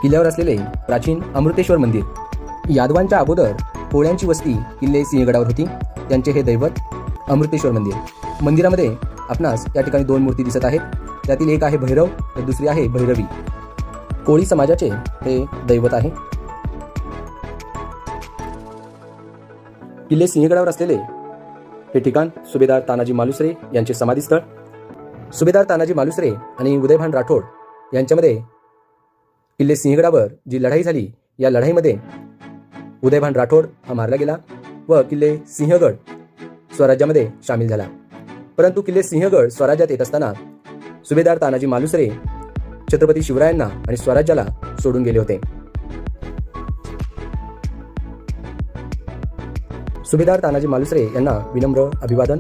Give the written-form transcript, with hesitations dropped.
किल्ल्यावर असलेले प्राचीन अमृतेश्वर मंदिर. यादवांच्या अगोदर कोळ्यांची वस्ती किल्ले सिंहगडावर होती. त्यांचे हे दैवत अमृतेश्वर मंदिर. मंदिरामध्ये आपणास या ठिकाणी 2 मूर्ती दिसत आहेत. त्यातील एक आहे भैरव तर दुसरी आहे भैरवी. कोळी समाजाचे हे दैवत आहे. किल्ले सिंहगडावर असलेले हे ठिकाण सुभेदार तानाजी मालुसरे यांचे समाधीस्थळ. सुभेदार तानाजी मालुसरे आणि उदयभान राठोड यांच्यामध्ये किल्ले सिंहगडावर जी लढाई झाली, या लढाईमध्ये उदयभान राठोड हा मारला गेला व किल्ले सिंहगड स्वराज्यामध्ये सामील झाला. परंतु किल्ले सिंहगड स्वराज्यात येत असताना सुभेदार तानाजी मालुसरे छत्रपती शिवरायांना आणि स्वराज्याला सोडून गेले होते. सुभेदार तानाजी मालुसरे यांना विनम्र अभिवादन.